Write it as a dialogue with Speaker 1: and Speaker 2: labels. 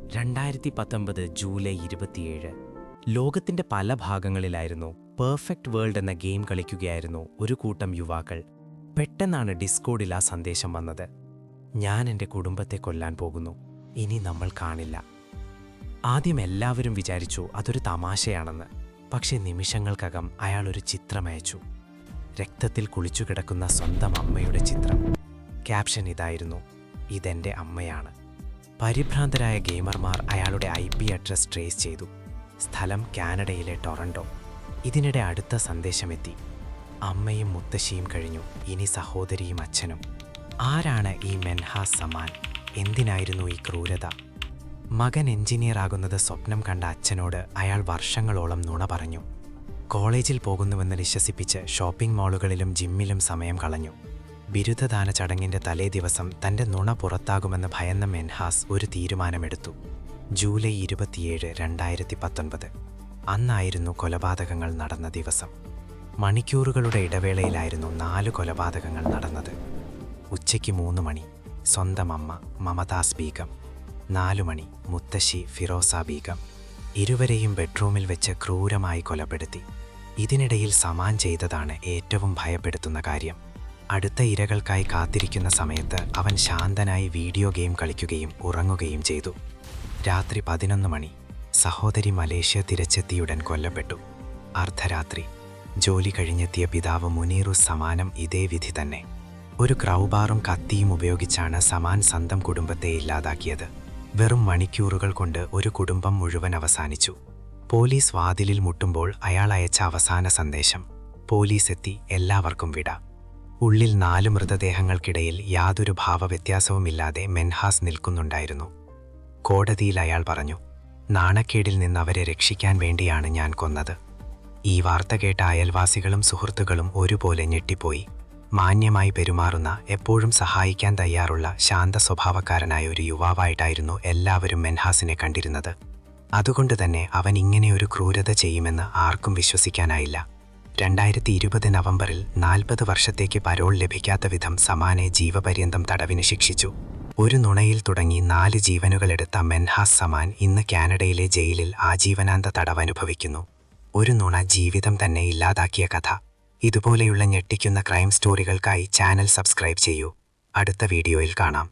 Speaker 1: 2019 July 27. ലോകത്തിന്റെ പല ഭാഗങ്ങളിലായിരുന്നു perfect world എന്ന ഗെയിം കളിക്കുകയായിരുന്നു ഒരു കൂട്ടം യുവാക്കൾ. പെട്ടെന്നാണ് ഡിസ്കോഡിൽ ആ സന്ദേശം വന്നത്. ഞാൻ എൻ്റെ കുടുംബത്തെ കൊല്ലാൻ പോകുന്നു, ഇനി നമ്മൾ കാണില്ല. ആദ്യം എല്ലാവരും വിചാരിച്ചു അതൊരു തമാശയാണെന്ന്. പക്ഷേ നിമിഷങ്ങൾക്കകം അയാൾ ഒരു ചിത്രം അയച്ചു. രക്തത്തിൽ കുളിച്ചുകിടക്കുന്ന സ്വന്തം അമ്മയുടെ ചിത്രം. ക്യാപ്ഷൻ ഇതായിരുന്നു: ഇതെൻ്റെ അമ്മയാണ്. പരിഭ്രാന്തരായ ഗെയിമർമാർ അയാളുടെ IP അഡ്രസ് ട്രേസ് ചെയ്തു. സ്ഥലം കാനഡയിലെ ടൊറന്റോ. ഇതിനിടെ അടുത്ത സന്ദേശമെത്തി: അമ്മയും മുത്തശ്ശിയും കഴിഞ്ഞു, ഇനി സഹോദരിയും അച്ഛനും. ആരാണ് ഈ മെൻഹാസ് സമാൻ? എന്തിനായിരുന്നു ഈ ക്രൂരത? മകൻ എഞ്ചിനീയർ ആകുന്നത് സ്വപ്നം കണ്ട അച്ഛനോട് അയാൾ വർഷങ്ങളോളം നുണ പറഞ്ഞു. കോളേജിൽ പോകുന്നുവെന്ന് വിശ്വസിപ്പിച്ച് ഷോപ്പിംഗ് മാളുകളിലും ജിമ്മിലും സമയം കളഞ്ഞു. ബിരുദദാന ചടങ്ങിൻ്റെ തലേ ദിവസം തൻ്റെ നുണ പുറത്താകുമെന്ന് ഭയന്ന മെൻഹാസ് ഒരു തീരുമാനമെടുത്തു. ജൂലൈ 27, 2019. അന്നായിരുന്നു കൊലപാതകങ്ങൾ നടന്ന ദിവസം. മണിക്കൂറുകളുടെ ഇടവേളയിലായിരുന്നു 4 കൊലപാതകങ്ങൾ നടന്നത്. ഉച്ചയ്ക്ക് 3 മണി സ്വന്തം അമ്മ മമതാസ് ബീഗം, 4 മണി മുത്തശ്ശി ഫിറോസ ബീഗം. ഇരുവരെയും ബെഡ്റൂമിൽ വെച്ച് ക്രൂരമായി കൊലപ്പെടുത്തി. ഇതിനിടയിൽ സമാൻ ചെയ്തതാണ് ഏറ്റവും ഭയപ്പെടുത്തുന്ന കാര്യം. അടുത്ത ഇരകൾക്കായി കാത്തിരിക്കുന്ന സമയത്ത് അവൻ ശാന്തനായി വീഡിയോ ഗെയിം കളിക്കുകയും ഉറങ്ങുകയും ചെയ്തു. രാത്രി 11 മണി സഹോദരി മലേഷ്യ തിരിച്ചെത്തിയുടൻ കൊല്ലപ്പെട്ടു. അർദ്ധരാത്രി ജോലി കഴിഞ്ഞെത്തിയ പിതാവ് മുനീറുസ് സമാനം ഇതേ വിധി തന്നെ. ഒരു ക്രൗബാറും കത്തിയും ഉപയോഗിച്ചാണ് സമാൻ സ്വന്തം കുടുംബത്തെ ഇല്ലാതാക്കിയത്. വെറും മണിക്കൂറുകൾ കൊണ്ട് ഒരു കുടുംബം മുഴുവൻ അവസാനിച്ചു. പോലീസ് വാതിലിൽ മുട്ടുമ്പോൾ അയാൾ അയച്ച അവസാന സന്ദേശം: പോലീസ് എത്തി, എല്ലാവർക്കും വിട. ഉള്ളിൽ 4 മൃതദേഹങ്ങൾക്കിടയിൽ യാതൊരു ഭാവവ്യത്യാസവുമില്ലാതെ മെൻഹാസ് നിൽക്കുന്നുണ്ടായിരുന്നു. കോടതിയിൽ അയാൾ പറഞ്ഞു: നാണക്കേടിൽ നിന്ന് അവരെ രക്ഷിക്കാൻ വേണ്ടിയാണ് ഞാൻ കൊന്നത്. ഈ വാർത്ത കേട്ട അയൽവാസികളും സുഹൃത്തുക്കളും ഒരുപോലെ ഞെട്ടിപ്പോയി. മാന്യമായി പെരുമാറുന്ന, എപ്പോഴും സഹായിക്കാൻ തയ്യാറുള്ള ശാന്ത സ്വഭാവക്കാരനായ ഒരു യുവാവായിട്ടായിരുന്നു എല്ലാവരും മെൻഹാസിനെ കണ്ടിരുന്നത്. അതുകൊണ്ട് തന്നെ അവൻ ഇങ്ങനെയൊരു ക്രൂരത ചെയ്യുമെന്ന് ആർക്കും വിശ്വസിക്കാനായില്ല. 2020 നവംബറിൽ 40 വർഷത്തേക്ക് പരോൾ ലഭിക്കാത്ത വിധം സമാനെ ജീവപര്യന്തം തടവിന് ശിക്ഷിച്ചു. ഒരു നുണയിൽ തുടങ്ങി 4 ജീവനുകളെടുത്ത മെൻഹാസ് സമാൻ ഇന്ന് കാനഡയിലെ ജയിലിൽ ആജീവനാന്ത തടവനുഭവിക്കുന്നു. ഒരു നുണ ജീവിതം തന്നെ ഇല്ലാതാക്കിയ കഥ. ഇതുപോലെയുള്ള ഞെട്ടിക്കുന്ന ക്രൈം സ്റ്റോറികൾക്കായി ചാനൽ സബ്സ്ക്രൈബ് ചെയ്യൂ. അടുത്ത വീഡിയോയിൽ കാണാം.